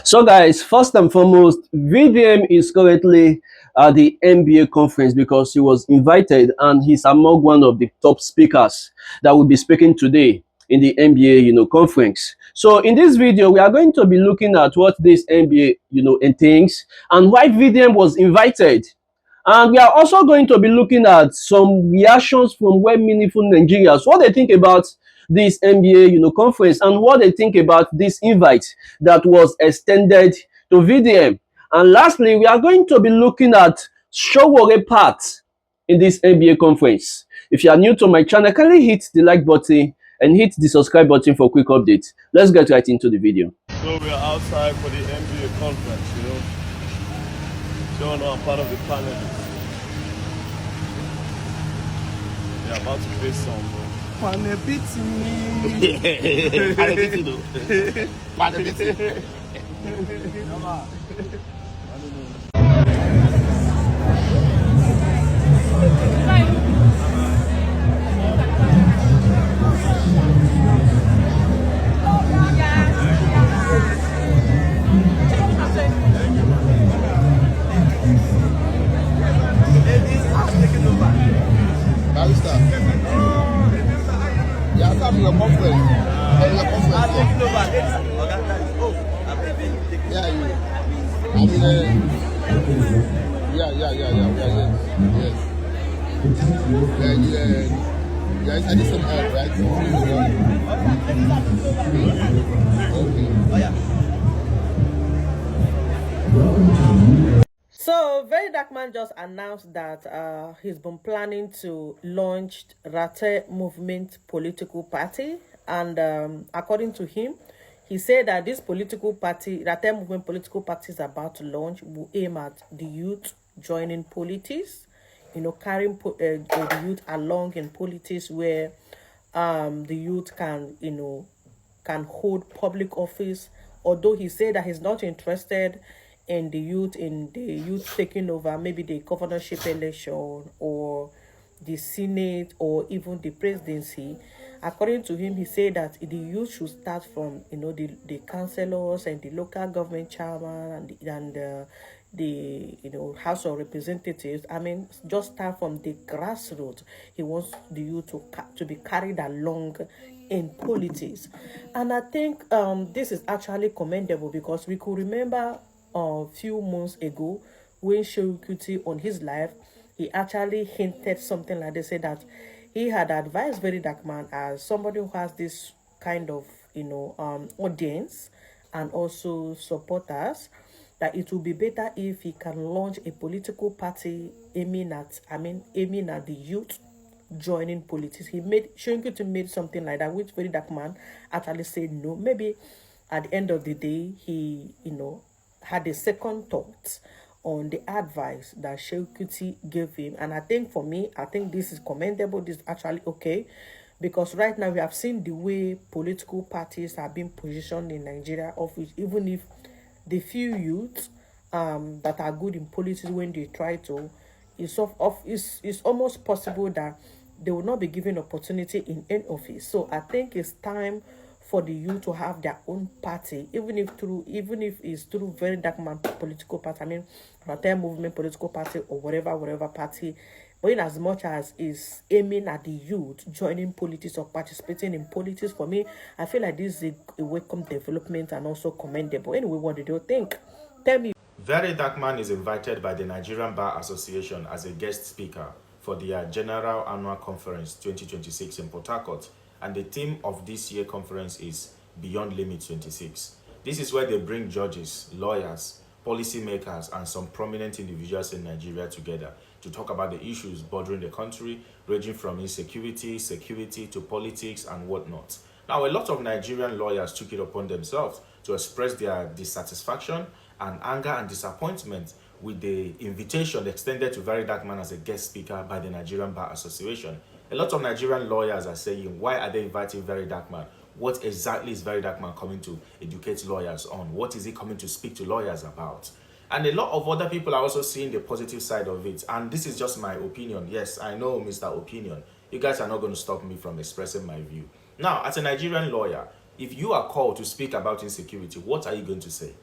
So, guys, first and foremost, VDM is currently at the NBA conference because he was invited and he's among one of the top speakers that will be speaking today in the NBA, conference. So, in this video, we are going to be looking at what this NBA, entails and why VDM was invited. And we are also going to be looking at some reactions from well meaningful Nigerians, what they think about this NBA, conference, and what they think about this invite that was extended to VDM. And lastly, we are going to be looking at Showore part in this NBA conference. If you are new to my channel, kindly hit the like button and hit the subscribe button for quick updates. Let's get right into the video. So we are outside for the NBA conference, Showing I'm part of the panelists. They're about to play some, bro. Panebiti. Panebiti though. Panebiti. So, Very Dark Man just announced that he's been planning to launch Ratel Movement Political Party, and according to him, he said that this political party, Ratel Movement Political Party, is about to launch, will aim at the youth joining politics, carrying the youth along in politics where the youth can, can hold public office. Although he said that he's not interested in the youth taking over maybe the governorship election or the Senate or even the presidency. According to him, he said that the youth should start from the councillors and the local government chairman and the House of Representatives. I mean, just start from the grassroots. He wants the youth to be carried along in politics, and I think this is actually commendable because we could remember a few months ago when Shehu Kuti on his live, he actually hinted something like they said that he had advised Very Dark Man as somebody who has this kind of audience and also supporters, that it would be better if he can launch a political party aiming at the youth joining politics. Shehu Kuti made something like that, which Very Dark Man actually said no. Maybe at the end of the day, he had a second thought on the advice that Shehu Kuti gave him. And I think for me, I think this is commendable. This is actually okay. Because right now we have seen the way political parties are being positioned in Nigeria, of which even if the few youths that are good in politics, when they try to, it's almost possible that they will not be given opportunity in any office. So I think it's time for the youth to have their own party, even if it's through Very Dark Man political party, Ratel Movement political party or whatever party, but in as much as is aiming at the youth joining politics or participating in politics, for me, I feel like this is a welcome development and also commendable. Anyway, what did you think? Tell me. Very Dark Man is invited by the Nigerian Bar Association as a guest speaker for their General Annual Conference 2026 in Port Harcourt. And the theme of this year's conference is Beyond Limit 26. This is where they bring judges, lawyers, policymakers, and some prominent individuals in Nigeria together to talk about the issues bothering the country, ranging from insecurity, security, to politics and whatnot. Now, a lot of Nigerian lawyers took it upon themselves to express their dissatisfaction and anger and disappointment with the invitation extended to Very Dark Man as a guest speaker by the Nigerian Bar Association. A lot of Nigerian lawyers are saying, why are they inviting Very Dark Man? What exactly is Very Dark Man coming to educate lawyers on? What is he coming to speak to lawyers about? And a lot of other people are also seeing the positive side of it. And this is just my opinion. Yes, I know, Mr. Opinion. You guys are not going to stop me from expressing my view. Now, as a Nigerian lawyer, if you are called to speak about insecurity, what are you going to say?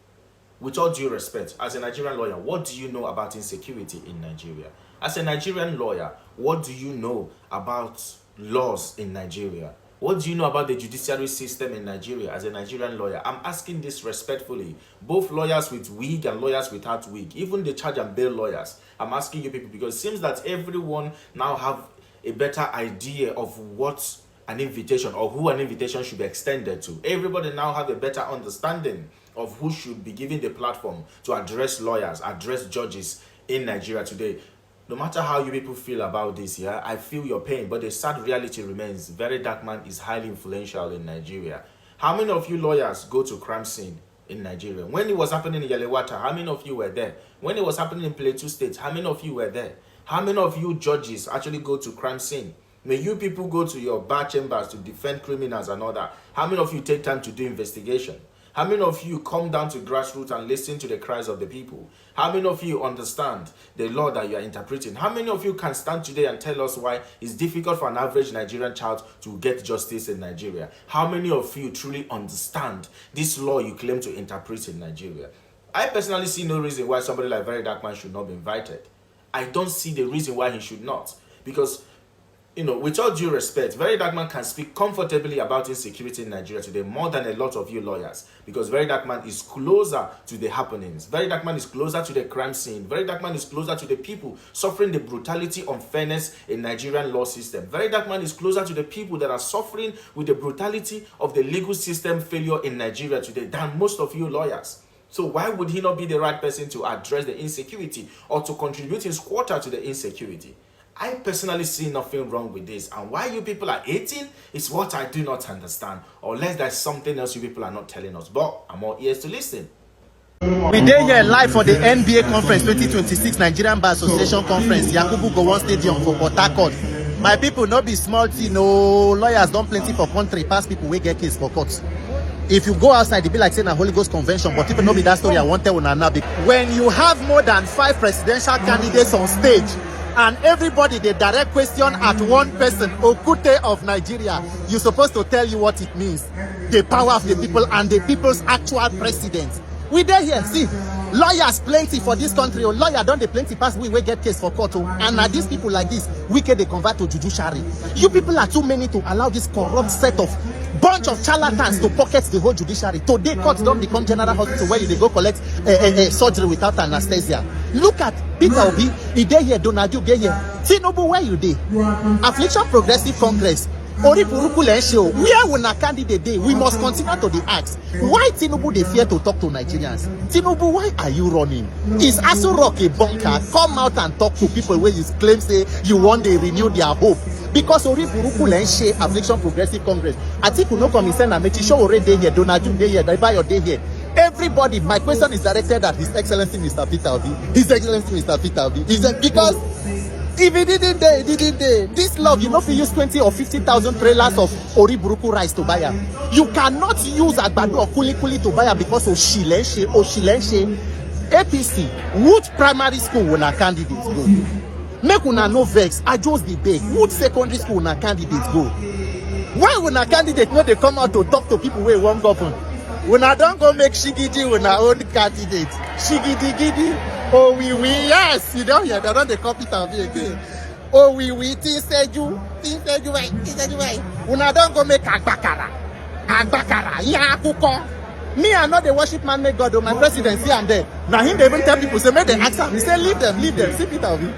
with all due respect, as a Nigerian lawyer, what do you know about insecurity in Nigeria? As a Nigerian lawyer, what do you know about laws in Nigeria? What do you know about the judiciary system in Nigeria as a Nigerian lawyer? I'm asking this respectfully. Both lawyers with wig and lawyers without wig, even the charge and bail lawyers. I'm asking you people because it seems that everyone now have a better idea of what an invitation or who an invitation should be extended to. Everybody now have a better understanding of who should be given the platform to address lawyers, address judges in Nigeria today. No matter how you people feel about this, yeah, I feel your pain, but the sad reality remains. Very Dark Man is highly influential in Nigeria. How many of you lawyers go to crime scene in Nigeria? When it was happening in Yelewata, how many of you were there? When it was happening in Plateau State, how many of you were there? How many of you judges actually go to crime scene? May you people go to your bar chambers to defend criminals and all that. How many of you take time to do investigation? How many of you come down to grassroots and listen to the cries of the people? How many of you understand the law that you are interpreting? How many of you can stand today and tell us why it's difficult for an average Nigerian child to get justice in Nigeria? How many of you truly understand this law you claim to interpret in Nigeria? I personally see no reason why somebody like Very Dark Man should not be invited. I don't see the reason why he should not. Because, you know, with all due respect, Very Dark Man can speak comfortably about insecurity in Nigeria today more than a lot of you lawyers, because Very Dark Man is closer to the happenings. Very Dark Man is closer to the crime scene. Very Dark Man is closer to the people suffering the brutality, unfairness in Nigerian law system. Very Dark Man is closer to the people that are suffering with the brutality of the legal system failure in Nigeria today than most of you lawyers. So why would he not be the right person to address the insecurity or to contribute his quota to the insecurity? I personally see nothing wrong with this, and why you people are hating is what I do not understand, unless there's something else you people are not telling us, but I'm all ears to listen. We dey here live for the NBA Conference 2026 Nigerian Bar Association Conference, Yakubu Gowon Stadium for Port Harcourt. My people, no be small thing, no lawyers don't plenty for country, pass people wey get case for court. If you go outside, it be like saying a Holy Ghost convention, but people know be that story I want to tell now. When you have more than 5 presidential candidates on stage, and everybody they direct question at one person, Okute of Nigeria, you're supposed to tell you what it means. The power of the people and the people's actual president. We there here, see, lawyers plenty for this country, or lawyer don't they plenty pass we get case for court, and now these people like this, wicked they convert to judiciary. You people are too many to allow this corrupt set of bunch of charlatans to pocket the whole judiciary. Today courts don't become general hospital where they go collect surgery without anesthesia. Look at Peter Obi, he dey here, Donald, you get here. Tinubu, where you dey? Affliction Progressive Congress. Where will a candidate dey? We must continue to the ask. Why Tinubu they fear to talk to Nigerians? Tinubu, why are you running? Is Aso Rock a bunker? Come out and talk to people where you claim say you want to renew their hope. Because Affliction Progressive Congress. I think we no come in send a message show already here, Donald, you dey here, they buy your day here. Everybody, my question is directed at His Excellency Mr. Peter Obi. His Excellency Mr. Peter Obi. Because if he didn't day, this love, you know, if you use 20 or 50,000 trailers of Oriburuku rice to buy them. You cannot use Agbado or Kuli to buy them because of Shilenshe. APC, which primary school will our candidates go? Make una no vex, I just be big. Which secondary school will our candidates go? Why will our candidate know they come out to talk to people where won't govern? When I don't go make shigidi with our own candidate. Shigidi gidi. Oh we yes. You don't hear they don't they copy it again. Oh we said you right. When I don't go make agbakara. Yeah, kuko. Me I know the worship man make God, my presidency and there. Now him they even tell people say make they ask him. He say leave them. See Peter Obi.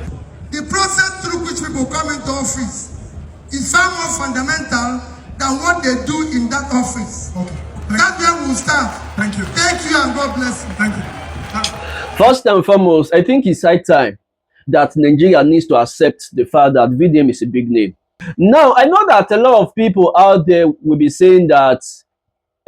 The process through which people come into office is far more fundamental than what they do in that office. Okay. That's where we'll start. Thank you. Thank you and God bless you. Thank you. First and foremost, I think it's high time that Nigeria needs to accept the fact that VDM is a big name. Now, I know that a lot of people out there will be saying that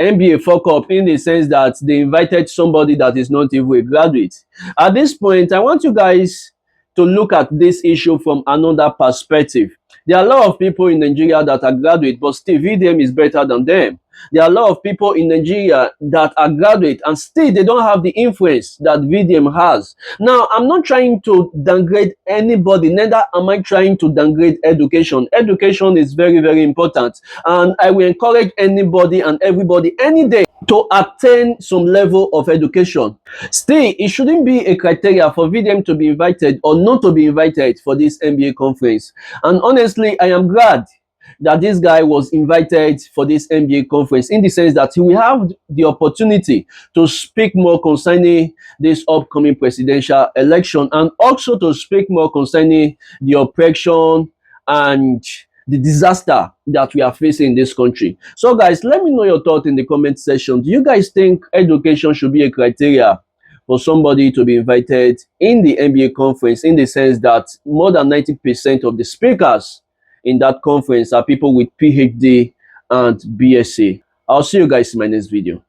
NBA fuck up in the sense that they invited somebody that is not even a graduate. At this point, I want you guys to look at this issue from another perspective. There are a lot of people in Nigeria that are graduate, but still VDM is better than them. There are a lot of people in Nigeria that are graduate and still they don't have the influence that VDM has. Now, I'm not trying to downgrade anybody, neither am I trying to downgrade education. Education is very, very important, and I will encourage anybody and everybody any day to attain some level of education. Still, it shouldn't be a criteria for VDM to be invited or not to be invited for this MBA conference. And honestly, I am glad that this guy was invited for this MBA conference, in the sense that he will have the opportunity to speak more concerning this upcoming presidential election, and also to speak more concerning the oppression and the disaster that we are facing in this country. So guys, let me know your thoughts in the comment section. Do you guys think education should be a criteria for somebody to be invited in the MBA conference, in the sense that more than 90% of the speakers in that conference are people with PhD and BSc? I'll see you guys in my next video.